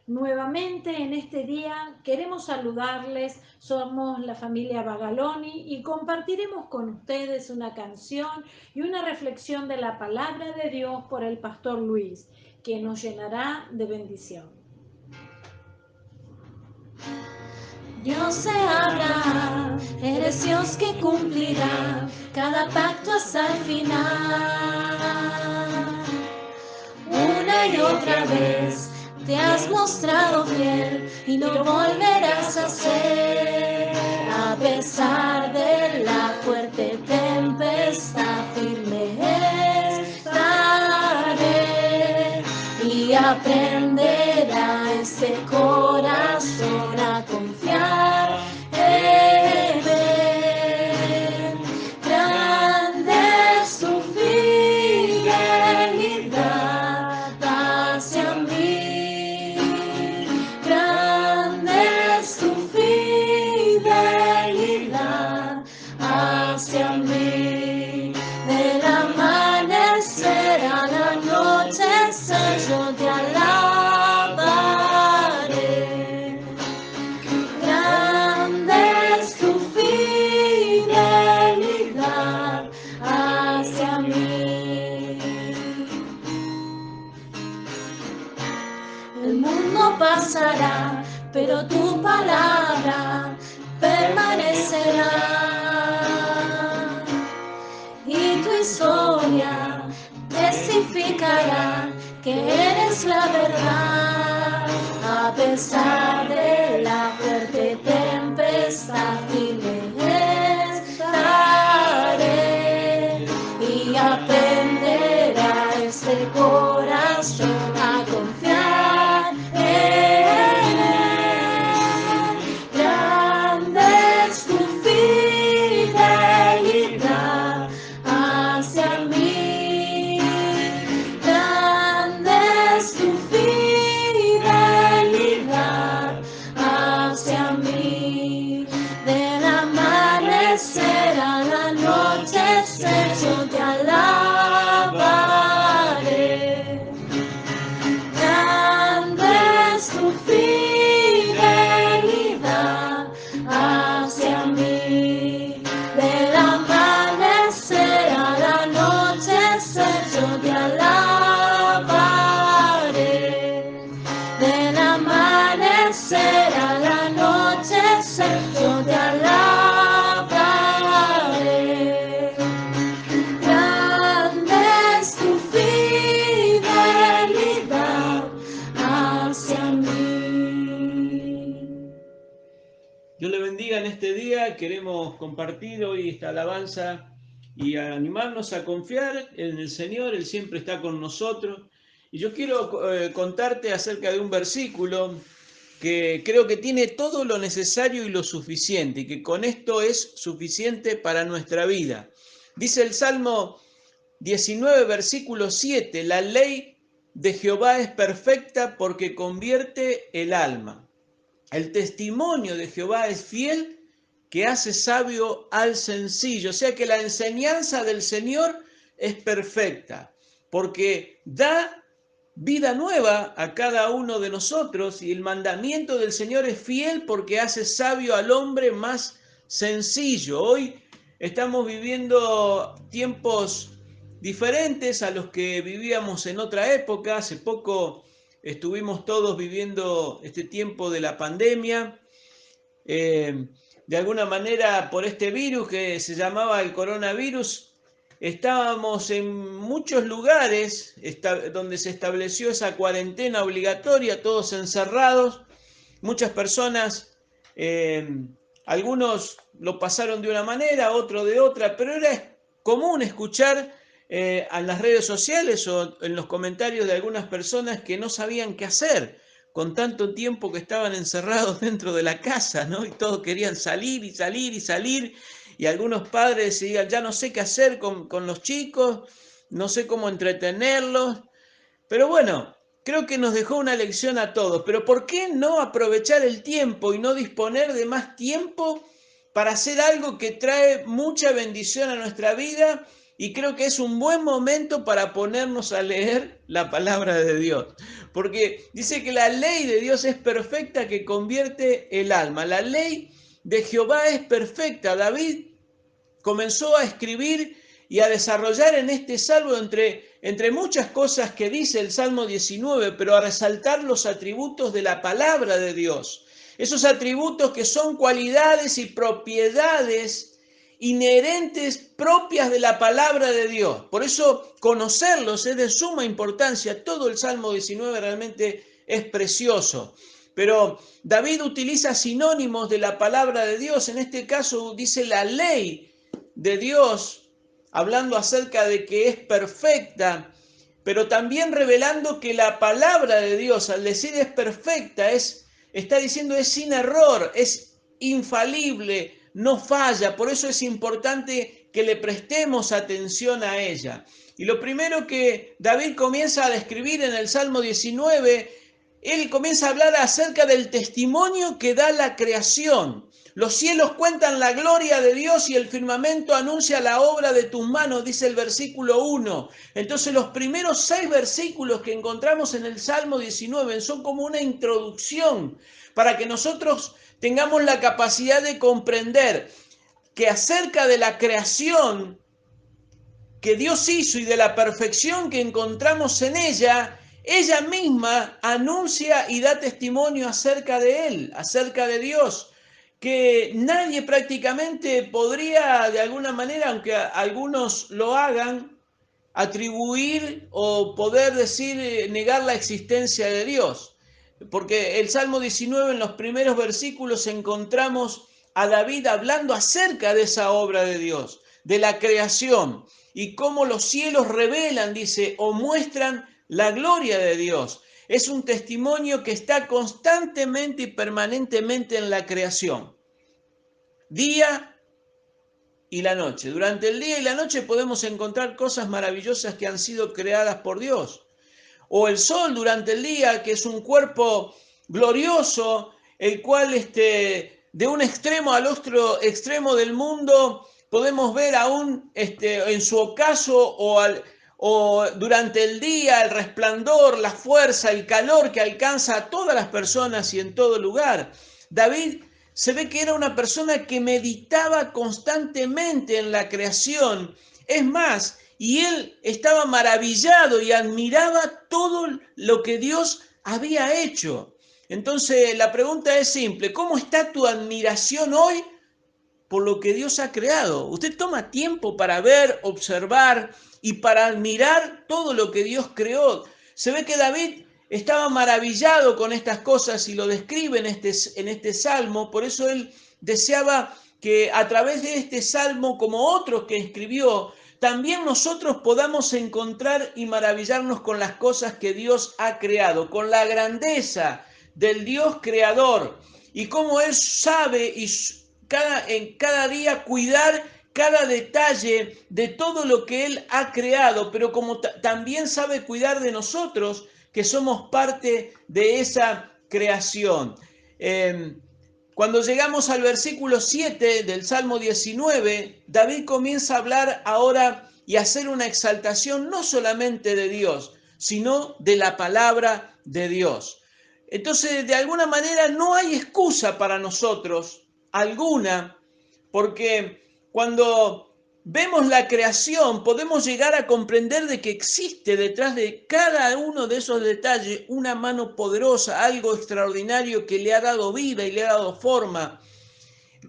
Nuevamente en este día queremos saludarles, somos la familia Bagaloni y compartiremos con ustedes una canción y una reflexión de la palabra de Dios por el pastor Luis, que nos llenará de bendición. Dios de Abraham, eres Dios que cumplirá cada pacto hasta el final. Una y otra vez te has mostrado fiel y lo volverás a hacer. A pesar de la fuerte tempestad, firme estaré y aprenderá este corazón a confiar en él. Grande es tu fidelidad hacia mí. Grande es tu fidelidad hacia mí. Del amanecer al anochecer yo te alabaré. Grande es tu fidelidad hacia mí. El mundo pasará, pero tu palabra permanecerá. Y tu historia testificará que eres la verdad. A pesar de la fuerte tempestad, firme estaré y aprenderá este corazón a confiar en él. Grande es tu fidelidad hacia mí. Grande es tu fidelidad hacia mí. Del amanecer al anochecer yo te alabaré. Grande es tu fidelidad hacia mí. Del amanecer al anochecer yo te alabaré. Del amanecer al anochecer yo te alabaré. Grande es tu fidelidad hacia mí. Dios le bendiga en este día. Queremos compartir hoy esta alabanza y animarnos a confiar en el Señor. Él siempre está con nosotros. Y yo quiero contarte acerca de un versículo que creo que tiene todo lo necesario y lo suficiente, y que con esto es suficiente para nuestra vida. Dice el Salmo 19, versículo 7, la ley de Jehová es perfecta porque convierte el alma. El testimonio de Jehová es fiel, que hace sabio al sencillo. O sea que la enseñanza del Señor es perfecta, porque da vida nueva a cada uno de nosotros, y el mandamiento del Señor es fiel porque hace sabio al hombre más sencillo. Hoy estamos viviendo tiempos diferentes a los que vivíamos en otra época. Hace poco estuvimos todos viviendo este tiempo de la pandemia, de alguna manera por este virus que se llamaba el coronavirus. Estábamos en muchos lugares donde se estableció esa cuarentena obligatoria, todos encerrados, muchas personas, algunos lo pasaron de una manera, otros de otra, pero era común escuchar en las redes sociales o en los comentarios de algunas personas que no sabían qué hacer con tanto tiempo que estaban encerrados dentro de la casa, ¿no? Y todos querían salir y salir y salir, y algunos padres decían, ya no sé qué hacer con los chicos, no sé cómo entretenerlos, pero bueno, creo que nos dejó una lección a todos. Pero ¿por qué no aprovechar el tiempo y no disponer de más tiempo para hacer algo que trae mucha bendición a nuestra vida y creo que es un buen momento para ponernos a leer la palabra de Dios, porque dice que la ley de Dios es perfecta que convierte el alma. La ley de Jehová es perfecta. David comenzó a escribir y a desarrollar en este salmo entre muchas cosas que dice el Salmo 19, pero a resaltar los atributos de la palabra de Dios. Esos atributos que son cualidades y propiedades inherentes propias de la palabra de Dios. Por eso conocerlos es de suma importancia. Todo el Salmo 19 realmente es precioso. Pero David utiliza sinónimos de la palabra de Dios. En este caso dice la ley de Dios, hablando acerca de que es perfecta, pero también revelando que la palabra de Dios, al decir es perfecta, está diciendo es sin error, es infalible, no falla. Por eso es importante que le prestemos atención a ella. Y lo primero que David comienza a describir en el Salmo 19, él comienza a hablar acerca del testimonio que da la creación. Los cielos cuentan la gloria de Dios y el firmamento anuncia la obra de tus manos, dice el versículo 1. Entonces los primeros 6 versículos que encontramos en el Salmo 19 son como una introducción para que nosotros tengamos la capacidad de comprender que acerca de la creación que Dios hizo y de la perfección que encontramos en ella, ella misma anuncia y da testimonio acerca de Él, acerca de Dios, que nadie prácticamente podría de alguna manera, aunque algunos lo hagan, atribuir o poder decir, negar la existencia de Dios. Porque el Salmo 19 en los primeros versículos encontramos a David hablando acerca de esa obra de Dios, de la creación, y cómo los cielos revelan, dice, o muestran la gloria de Dios. Es un testimonio que está constantemente y permanentemente en la creación. Día y la noche. Durante el día y la noche podemos encontrar cosas maravillosas que han sido creadas por Dios. O el sol durante el día, que es un cuerpo glorioso, el cual de un extremo al otro extremo del mundo podemos ver aún en su ocaso o durante el día el resplandor, la fuerza, el calor que alcanza a todas las personas y en todo lugar. David se ve que era una persona que meditaba constantemente en la creación. Es más, y él estaba maravillado y admiraba todo lo que Dios había hecho. Entonces la pregunta es simple: ¿cómo está tu admiración hoy por lo que Dios ha creado? Usted toma tiempo para ver, observar y para admirar todo lo que Dios creó. Se ve que David estaba maravillado con estas cosas y lo describe en este salmo. Por eso él deseaba que a través de este salmo, como otros que escribió, también nosotros podamos encontrar y maravillarnos con las cosas que Dios ha creado, con la grandeza del Dios creador y cómo Él sabe y en cada día cuidar cada detalle de todo lo que Él ha creado, pero como también sabe cuidar de nosotros, que somos parte de esa creación. Cuando llegamos al versículo 7 del Salmo 19, David comienza a hablar ahora y a hacer una exaltación no solamente de Dios, sino de la palabra de Dios. Entonces, de alguna manera no hay excusa para nosotros, alguna, porque cuando vemos la creación podemos llegar a comprender de que existe detrás de cada uno de esos detalles una mano poderosa, algo extraordinario que le ha dado vida y le ha dado forma.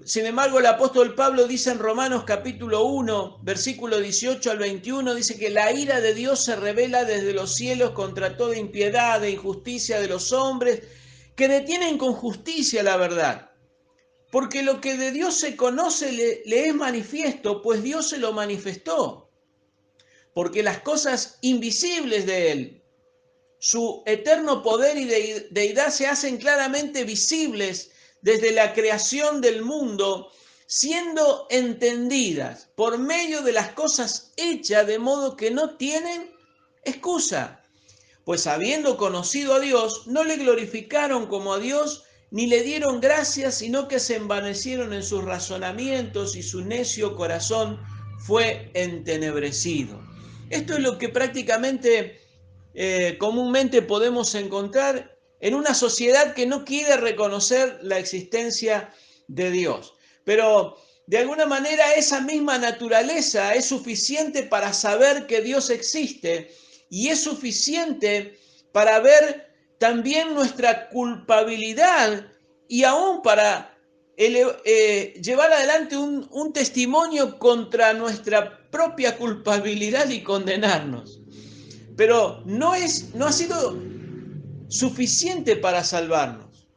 Sin embargo, el apóstol Pablo dice en Romanos capítulo 1, versículo 18 al 21, dice que la ira de Dios se revela desde los cielos contra toda impiedad e injusticia de los hombres que detienen con justicia la verdad. Porque lo que de Dios se conoce le es manifiesto, pues Dios se lo manifestó. Porque las cosas invisibles de Él, su eterno poder y deidad se hacen claramente visibles desde la creación del mundo, siendo entendidas por medio de las cosas hechas, de modo que no tienen excusa. Pues habiendo conocido a Dios, no le glorificaron como a Dios, ni le dieron gracias, sino que se envanecieron en sus razonamientos y su necio corazón fue entenebrecido. Esto es lo que prácticamente comúnmente podemos encontrar en una sociedad que no quiere reconocer la existencia de Dios. Pero de alguna manera esa misma naturaleza es suficiente para saber que Dios existe y es suficiente para ver también nuestra culpabilidad y aún para llevar adelante un testimonio contra nuestra propia culpabilidad y condenarnos. Pero no ha sido suficiente para salvarnos.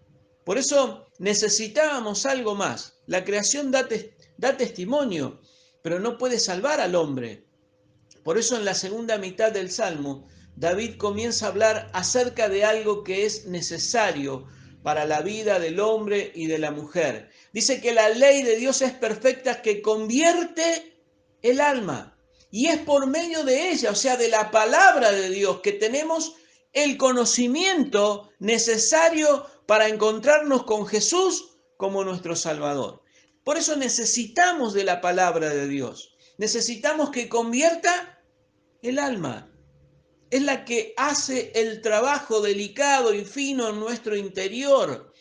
Por eso necesitábamos algo más. La creación da testimonio, pero no puede salvar al hombre. Por eso en la segunda mitad del Salmo, David comienza a hablar acerca de algo que es necesario para la vida del hombre y de la mujer. Dice que la ley de Dios es perfecta, que convierte el alma. Y es por medio de ella, o sea, de la palabra de Dios, que tenemos el conocimiento necesario para encontrarnos con Jesús como nuestro Salvador. Por eso necesitamos de la palabra de Dios. Necesitamos que convierta el alma. Es la que hace el trabajo delicado y fino en nuestro interior.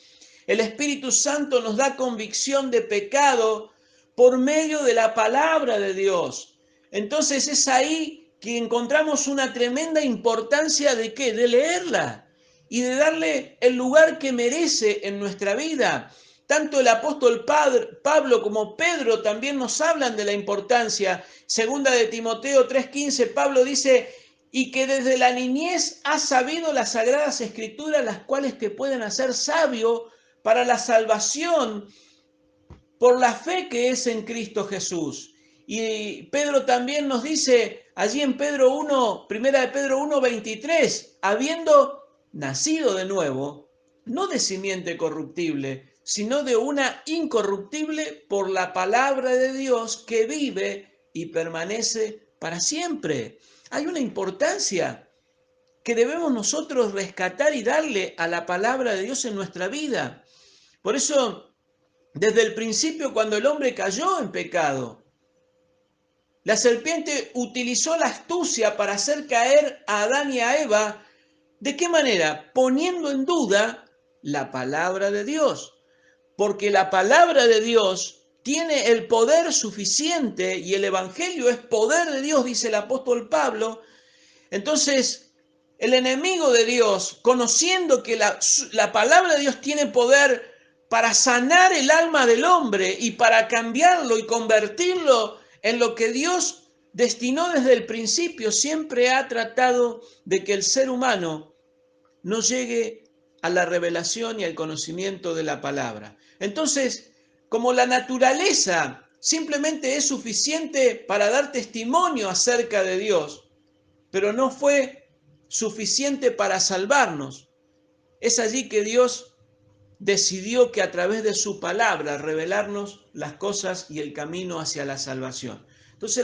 El Espíritu Santo nos da convicción de pecado por medio de la palabra de Dios. Entonces es ahí que encontramos una tremenda importancia de ¿qué? De leerla y de darle el lugar que merece en nuestra vida. Tanto el apóstol Pablo como Pedro también nos hablan de la importancia. Segunda de Timoteo 3:15, Pablo dice, y que desde la niñez has sabido las sagradas escrituras, las cuales te pueden hacer sabio para la salvación por la fe que es en Cristo Jesús. Y Pedro también nos dice allí en Pedro 1, primera de Pedro 1:23, habiendo nacido de nuevo, no de simiente corruptible, sino de una incorruptible por la palabra de Dios que vive y permanece para siempre. Hay una importancia que debemos nosotros rescatar y darle a la palabra de Dios en nuestra vida. Por eso, desde el principio, cuando el hombre cayó en pecado, la serpiente utilizó la astucia para hacer caer a Adán y a Eva. ¿De qué manera? Poniendo en duda la palabra de Dios. Porque la palabra de Dios tiene el poder suficiente y el evangelio es poder de Dios, dice el apóstol Pablo. Entonces, el enemigo de Dios, conociendo que la palabra de Dios tiene poder para sanar el alma del hombre y para cambiarlo y convertirlo en lo que Dios destinó desde el principio, siempre ha tratado de que el ser humano no llegue a la revelación y al conocimiento de la palabra. Entonces, como la naturaleza simplemente es suficiente para dar testimonio acerca de Dios, pero no fue suficiente para salvarnos, es allí que Dios decidió que a través de su palabra revelarnos las cosas y el camino hacia la salvación. Entonces,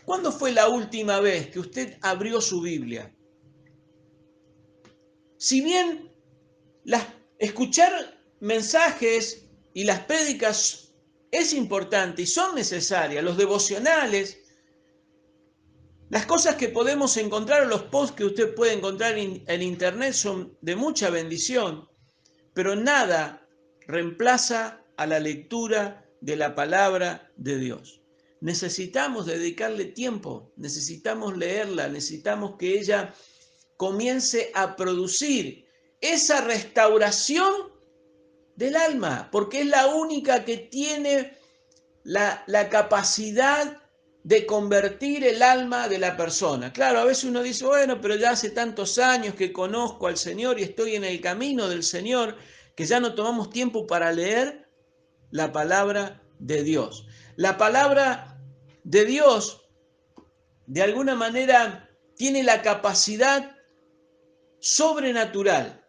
¿cuándo fue la última vez que usted abrió su Biblia? Si bien escuchar mensajes y las prédicas es importante y son necesarias, los devocionales, las cosas que podemos encontrar, los posts que usted puede encontrar en internet son de mucha bendición, pero nada reemplaza a la lectura de la palabra de Dios. Necesitamos dedicarle tiempo, necesitamos leerla, necesitamos que ella comience a producir esa restauración del alma, porque es la única que tiene la capacidad de convertir el alma de la persona. Claro, a veces uno dice, bueno, pero ya hace tantos años que conozco al Señor y estoy en el camino del Señor, que ya no tomamos tiempo para leer la palabra de Dios. La palabra de Dios, de alguna manera, tiene la capacidad sobrenatural,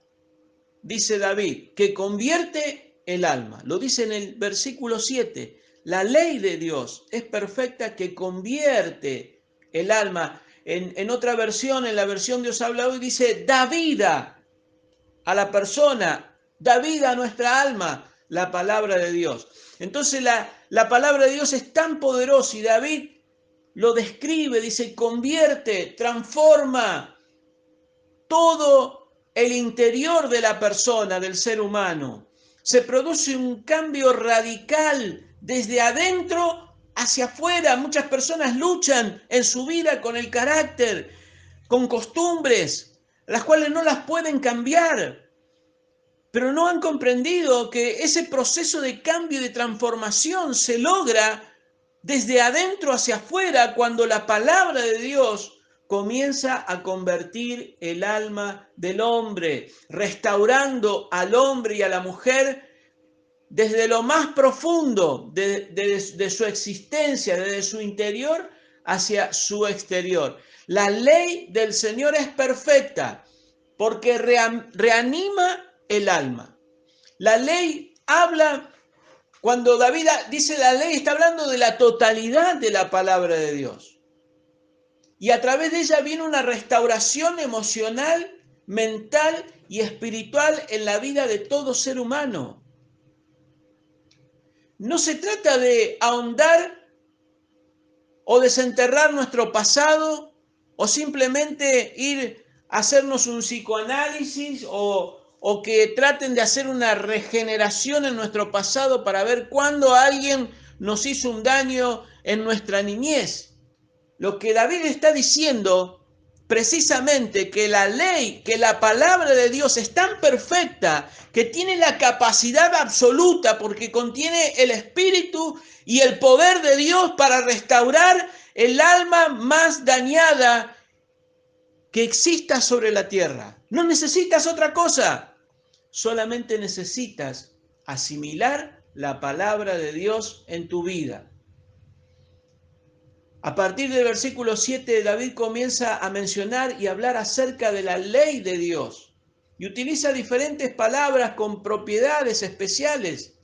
dice David, que convierte el alma. Lo dice en el versículo 7. La ley de Dios es perfecta, que convierte el alma. En otra versión, en la versión Dios habla hoy, dice, da vida a la persona, da vida a nuestra alma, la palabra de Dios. Entonces la palabra de Dios es tan poderosa y David lo describe, dice, convierte, transforma todo el interior de la persona, del ser humano. Se produce un cambio radical desde adentro hacia afuera. Muchas personas luchan en su vida con el carácter, con costumbres, las cuales no las pueden cambiar, pero no han comprendido que ese proceso de cambio y de transformación se logra desde adentro hacia afuera cuando la palabra de Dios comienza a convertir el alma del hombre, restaurando al hombre y a la mujer desde lo más profundo de su existencia, desde su interior hacia su exterior. La ley del Señor es perfecta porque reanima el alma. La ley habla, cuando David dice la ley, está hablando de la totalidad de la palabra de Dios. Y a través de ella viene una restauración emocional, mental y espiritual en la vida de todo ser humano. No se trata de ahondar o desenterrar nuestro pasado o simplemente ir a hacernos un psicoanálisis o que traten de hacer una regeneración en nuestro pasado para ver cuándo alguien nos hizo un daño en nuestra niñez. Lo que David está diciendo precisamente que la ley, que la palabra de Dios es tan perfecta que tiene la capacidad absoluta porque contiene el espíritu y el poder de Dios para restaurar el alma más dañada que exista sobre la tierra. No necesitas otra cosa, solamente necesitas asimilar la palabra de Dios en tu vida. A partir del versículo 7, David comienza a mencionar y hablar acerca de la ley de Dios y utiliza diferentes palabras con propiedades especiales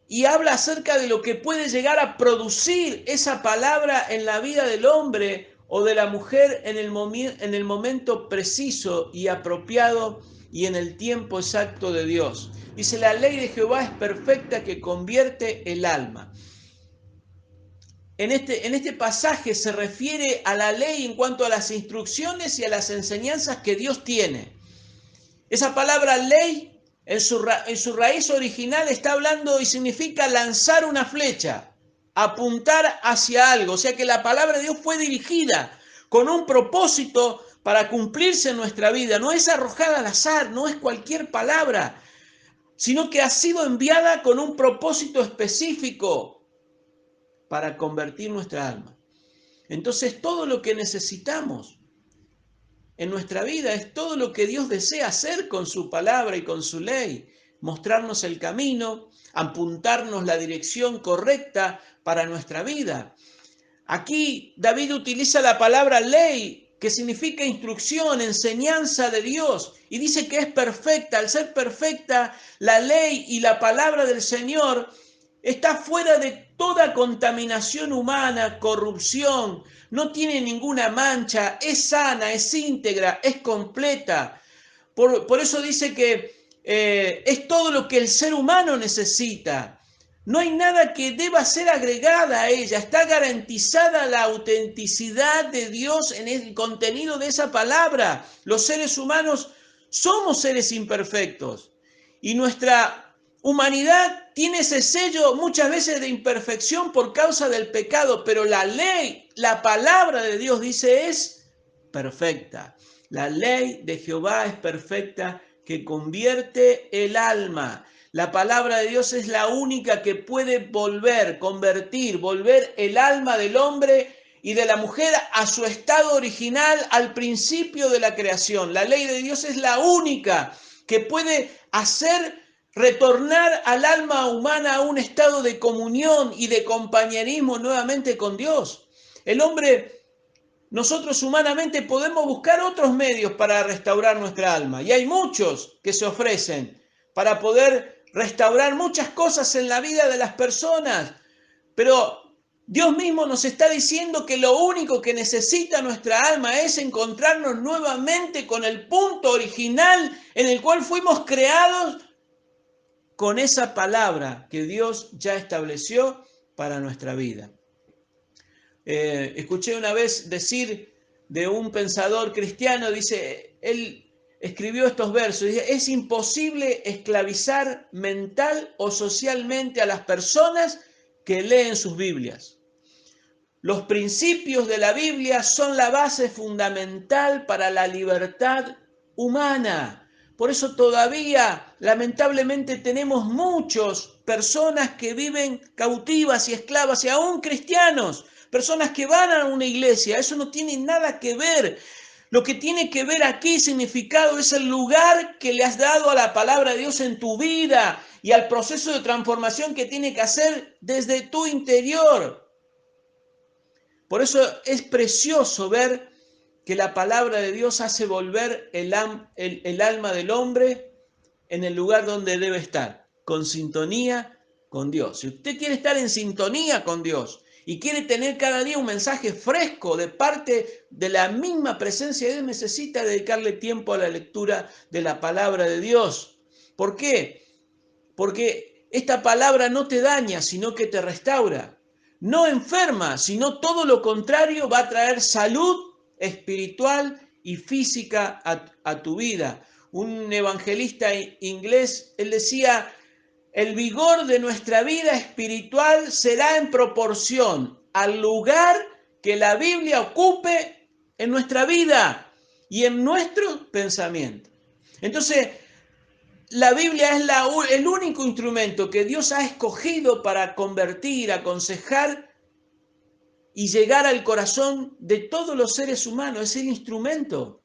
y habla acerca de lo que puede llegar a producir esa palabra en la vida del hombre o de la mujer en el momento preciso y apropiado y en el tiempo exacto de Dios. Dice, la ley de Jehová es perfecta que convierte el alma. En este pasaje se refiere a la ley en cuanto a las instrucciones y a las enseñanzas que Dios tiene. Esa palabra ley en su raíz original está hablando y significa lanzar una flecha, apuntar hacia algo. O sea que la palabra de Dios fue dirigida con un propósito para cumplirse en nuestra vida. No es arrojada al azar, no es cualquier palabra, sino que ha sido enviada con un propósito específico para convertir nuestra alma. Entonces todo lo que necesitamos en nuestra vida es todo lo que Dios desea hacer con su palabra y con su ley. Mostrarnos el camino, apuntarnos la dirección correcta para nuestra vida. Aquí David utiliza la palabra ley, que significa instrucción, enseñanza de Dios, y dice que es perfecta. Al ser perfecta, la ley y la palabra del Señor está fuera de toda contaminación humana, corrupción, no tiene ninguna mancha, es sana, es íntegra, es completa. Por eso dice que es todo lo que el ser humano necesita. No hay nada que deba ser agregada a ella. Está garantizada la autenticidad de Dios en el contenido de esa palabra. Los seres humanos somos seres imperfectos y nuestra humanidad tiene ese sello muchas veces de imperfección por causa del pecado, pero la ley, la palabra de Dios dice es perfecta. La ley de Jehová es perfecta que convierte el alma. La palabra de Dios es la única que puede volver el alma del hombre y de la mujer a su estado original al principio de la creación. La ley de Dios es la única que puede hacer retornar al alma humana a un estado de comunión y de compañerismo nuevamente con Dios. El hombre, nosotros humanamente podemos buscar otros medios para restaurar nuestra alma y hay muchos que se ofrecen para poder restaurar muchas cosas en la vida de las personas, pero Dios mismo nos está diciendo que lo único que necesita nuestra alma es encontrarnos nuevamente con el punto original en el cual fuimos creados, con esa palabra que Dios ya estableció para nuestra vida. Escuché una vez decir de un pensador cristiano, dice, él escribió estos versos, dice, es imposible esclavizar mental o socialmente a las personas que leen sus Biblias. Los principios de la Biblia son la base fundamental para la libertad humana. Por eso todavía, lamentablemente, tenemos muchas personas que viven cautivas y esclavas, y aún cristianos, personas que van a una iglesia. Eso no tiene nada que ver. Lo que tiene que ver aquí, significado, es el lugar que le has dado a la palabra de Dios en tu vida y al proceso de transformación que tiene que hacer desde tu interior. Por eso es precioso ver que la palabra de Dios hace volver el alma del hombre en el lugar donde debe estar, con sintonía con Dios. Si usted quiere estar en sintonía con Dios y quiere tener cada día un mensaje fresco de parte de la misma presencia de Dios, necesita dedicarle tiempo a la lectura de la palabra de Dios. ¿Por qué? Porque esta palabra no te daña, sino que te restaura. No enferma, sino todo lo contrario, va a traer salud espiritual y física a tu vida. Un evangelista inglés, él decía, el vigor de nuestra vida espiritual será en proporción al lugar que la Biblia ocupe en nuestra vida y en nuestro pensamiento. Entonces, la Biblia es el único instrumento que Dios ha escogido para convertir, aconsejar y llegar al corazón de todos los seres humanos. Es el instrumento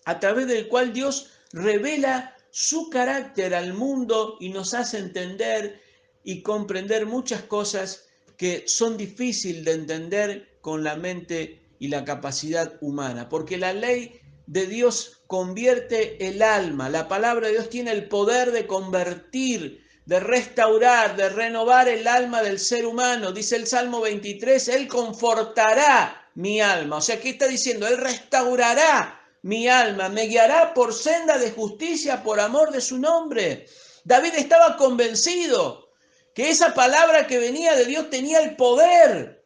a través del cual Dios revela su carácter al mundo y nos hace entender y comprender muchas cosas que son difíciles de entender con la mente y la capacidad humana. Porque la ley de Dios convierte el alma. La palabra de Dios tiene el poder de convertir, de restaurar, de renovar el alma del ser humano. Dice el Salmo 23, Él confortará mi alma. O sea, ¿qué está diciendo? Él restaurará mi alma, me guiará por senda de justicia por amor de su nombre. David estaba convencido que esa palabra que venía de Dios tenía el poder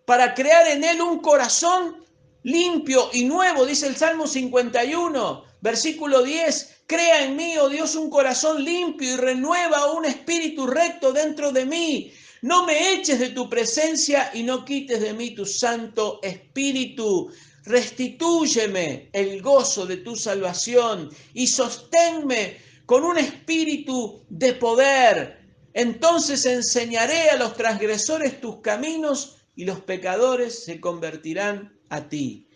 para crear en él un corazón limpio y nuevo. Dice el Salmo 51, versículo 10, crea en mí, oh Dios, un corazón limpio y renueva un espíritu recto dentro de mí. No me eches de tu presencia y no quites de mí tu santo espíritu. Restitúyeme el gozo de tu salvación y sosténme con un espíritu de poder. Entonces enseñaré a los transgresores tus caminos y los pecadores se convertirán a ti.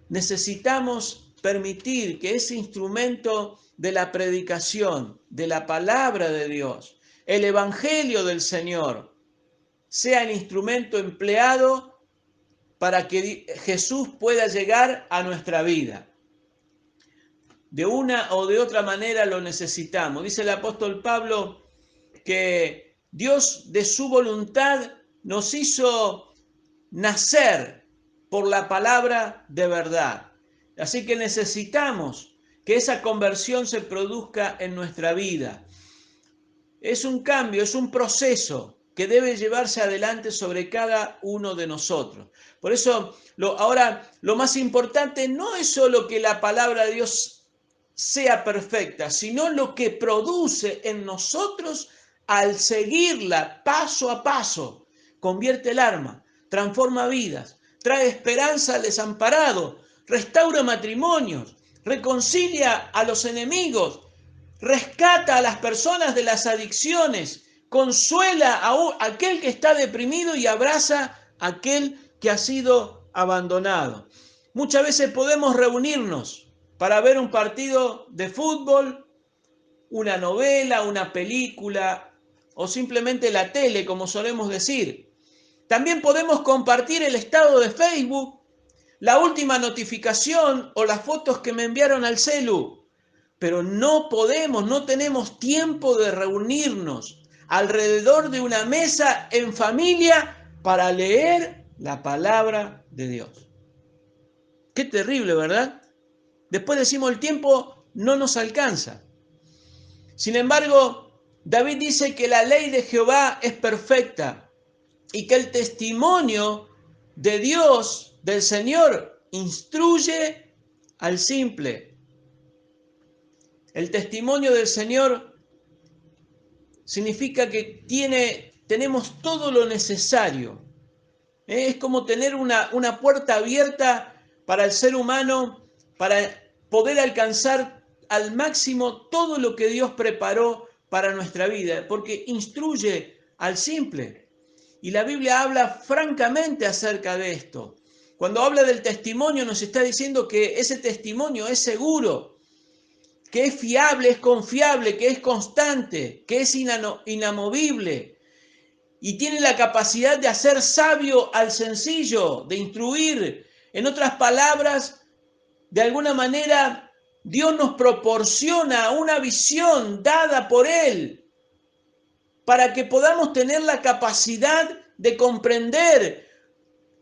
Necesitamos permitir que ese instrumento de la predicación, de la palabra de Dios, el evangelio del Señor, sea el instrumento empleado para que Jesús pueda llegar a nuestra vida. De una o de otra manera lo necesitamos. Dice el apóstol Pablo que Dios de su voluntad nos hizo nacer por la palabra de verdad. Así que necesitamos que esa conversión se produzca en nuestra vida. Es un cambio, es un proceso que debe llevarse adelante sobre cada uno de nosotros. Por eso, ahora lo más importante no es solo que la palabra de Dios sea perfecta, sino lo que produce en nosotros al seguirla paso a paso. Convierte el alma, transforma vidas, trae esperanza al desamparado, restaura matrimonios, reconcilia a los enemigos, rescata a las personas de las adicciones, consuela a aquel que está deprimido y abraza a aquel que ha sido abandonado. Muchas veces podemos reunirnos para ver un partido de fútbol, una novela, una película o simplemente la tele, como solemos decir. También podemos compartir el estado de Facebook, la última notificación o las fotos que me enviaron al celu. Pero no podemos, no tenemos tiempo de reunirnos alrededor de una mesa en familia para leer la palabra de Dios. Qué terrible, ¿verdad? Después decimos el tiempo no nos alcanza. Sin embargo, David dice que la ley de Jehová es perfecta y que el testimonio de Dios, del Señor, instruye al simple. El testimonio del Señor significa que tenemos todo lo necesario. Es como tener una puerta abierta para el ser humano, para poder alcanzar al máximo todo lo que Dios preparó para nuestra vida, porque instruye al simple. Y la Biblia habla francamente acerca de esto. Cuando habla del testimonio nos está diciendo que ese testimonio es seguro, que es fiable, es confiable, que es constante, que es inamovible y tiene la capacidad de hacer sabio al sencillo, de instruir. En otras palabras, de alguna manera, Dios nos proporciona una visión dada por Él para que podamos tener la capacidad de comprender,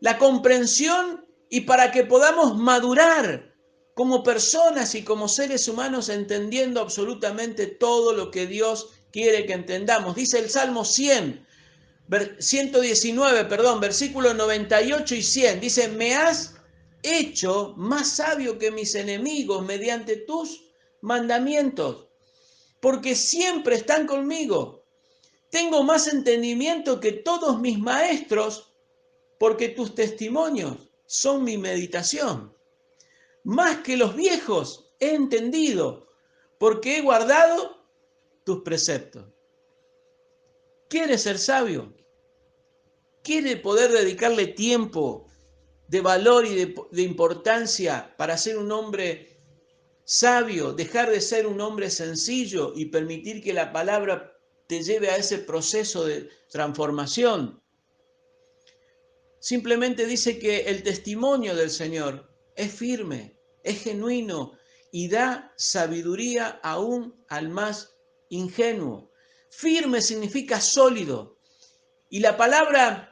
la comprensión y para que podamos madurar como personas y como seres humanos entendiendo absolutamente todo lo que Dios quiere que entendamos. Dice el Salmo 119, versículos 98 y 100. Dice, me has hecho más sabio que mis enemigos mediante tus mandamientos, porque siempre están conmigo. Tengo más entendimiento que todos mis maestros, porque tus testimonios son mi meditación. Más que los viejos he entendido, porque he guardado tus preceptos. ¿Quieres ser sabio? ¿Quiere poder dedicarle tiempo de valor y de importancia para ser un hombre sabio, dejar de ser un hombre sencillo y permitir que la palabra te lleve a ese proceso de transformación? Simplemente dice que el testimonio del Señor es firme, es genuino y da sabiduría aún al más ingenuo. Firme significa sólido y la palabra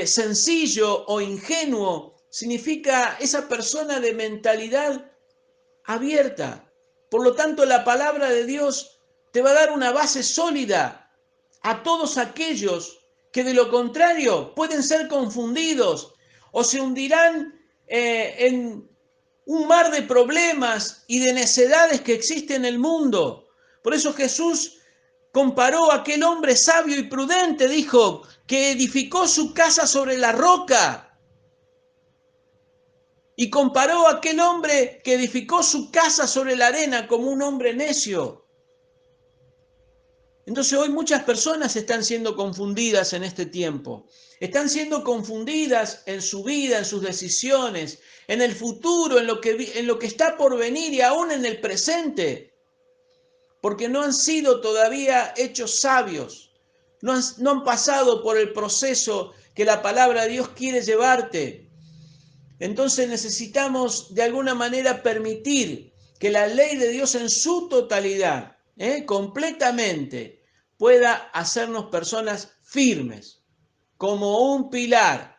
sencillo o ingenuo significa esa persona de mentalidad abierta. Por lo tanto, la palabra de Dios te va a dar una base sólida a todos aquellos que de lo contrario pueden ser confundidos o se hundirán en un mar de problemas y de necedades que existe en el mundo. Por eso Jesús comparó a aquel hombre sabio y prudente, dijo, que edificó su casa sobre la roca. Y comparó a aquel hombre que edificó su casa sobre la arena como un hombre necio. Entonces hoy muchas personas están siendo confundidas en este tiempo. Están siendo confundidas en su vida, en sus decisiones, en el futuro, en lo que está por venir y aún en el presente. Porque no han sido todavía hechos sabios. No han pasado por el proceso que la palabra de Dios quiere llevarte. Entonces necesitamos de alguna manera permitir que la ley de Dios en su totalidad, completamente, pueda hacernos personas firmes, como un pilar,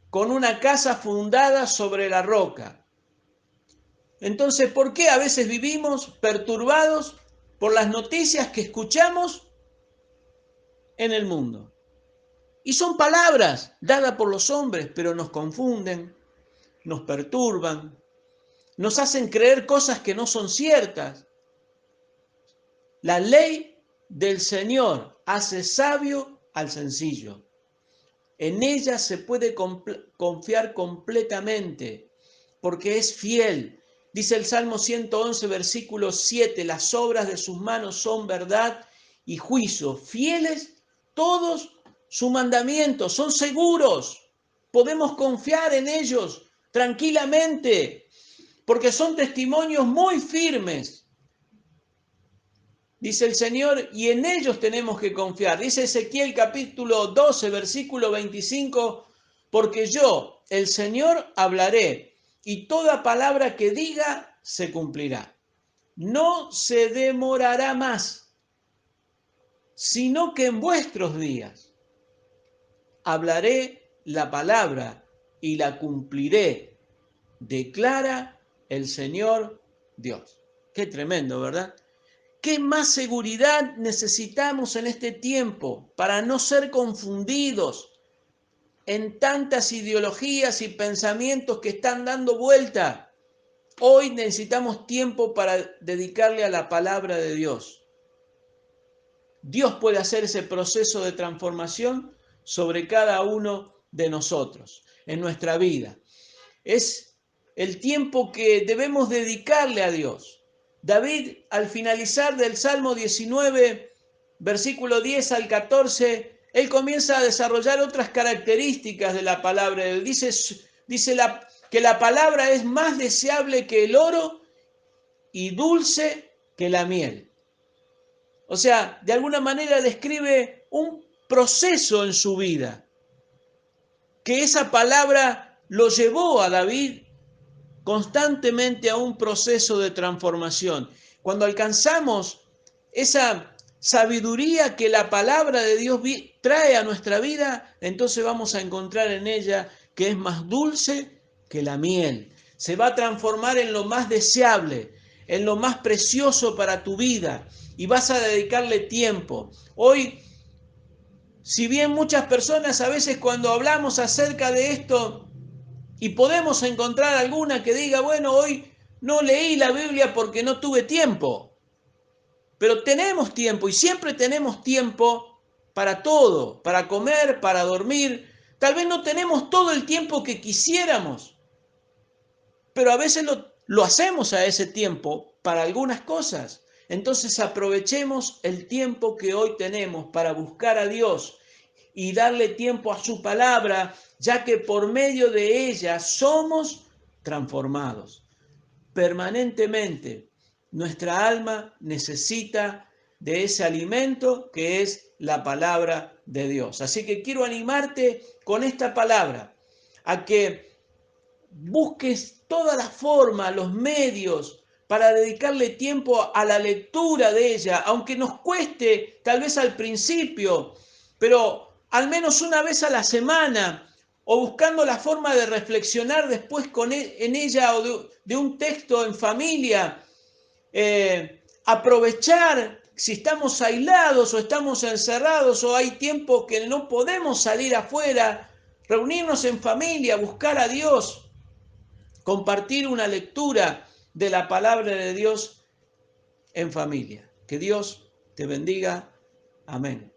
con una casa fundada sobre la roca. Entonces, ¿por qué a veces vivimos perturbados por las noticias que escuchamos en el mundo? Y son palabras dadas por los hombres, pero nos confunden, nos perturban, nos hacen creer cosas que no son ciertas. La ley del Señor hace sabio al sencillo. En ella se puede confiar completamente porque es fiel. Dice el Salmo 111, versículo 7, las obras de sus manos son verdad y juicio. Fieles todos sus mandamientos, son seguros. Podemos confiar en ellos tranquilamente, porque son testimonios muy firmes. Dice el Señor, y en ellos tenemos que confiar. Dice Ezequiel capítulo 12, versículo 25, porque yo, el Señor, hablaré, y toda palabra que diga se cumplirá. No se demorará más, sino que en vuestros días hablaré la palabra y la cumpliré, declara el Señor Dios. Qué tremendo, ¿verdad? ¿Qué más seguridad necesitamos en este tiempo para no ser confundidos en tantas ideologías y pensamientos que están dando vuelta. Hoy necesitamos tiempo para dedicarle a la palabra de Dios. Dios puede hacer ese proceso de transformación sobre cada uno de nosotros, en nuestra vida. Es el tiempo que debemos dedicarle a Dios. David, al finalizar del Salmo 19, versículo 10 al 14, él comienza a desarrollar otras características de la palabra de Dios. Dice que la palabra es más deseable que el oro y dulce que la miel. O sea, de alguna manera describe un proceso en su vida, que esa palabra lo llevó a David constantemente a un proceso de transformación. Cuando alcanzamos esa sabiduría que la palabra de Dios trae a nuestra vida, entonces vamos a encontrar en ella que es más dulce que la miel. Se va a transformar en lo más deseable, en lo más precioso para tu vida, y vas a dedicarle tiempo. Hoy, si bien muchas personas a veces cuando hablamos acerca de esto, y podemos encontrar alguna que diga, bueno, hoy no leí la Biblia porque no tuve tiempo. Pero tenemos tiempo y siempre tenemos tiempo para todo, para comer, para dormir. Tal vez no tenemos todo el tiempo que quisiéramos, pero a veces lo hacemos a ese tiempo para algunas cosas. Entonces aprovechemos el tiempo que hoy tenemos para buscar a Dios y darle tiempo a su palabra, ya que por medio de ella somos transformados. Permanentemente nuestra alma necesita de ese alimento que es la palabra de Dios. Así que quiero animarte con esta palabra a que busques toda la forma, los medios para dedicarle tiempo a la lectura de ella, aunque nos cueste tal vez al principio, pero al menos una vez a la semana, o buscando la forma de reflexionar después en ella o de un texto en familia, aprovechar si estamos aislados o estamos encerrados o hay tiempo que no podemos salir afuera, reunirnos en familia, buscar a Dios, compartir una lectura de la palabra de Dios en familia. Que Dios te bendiga. Amén.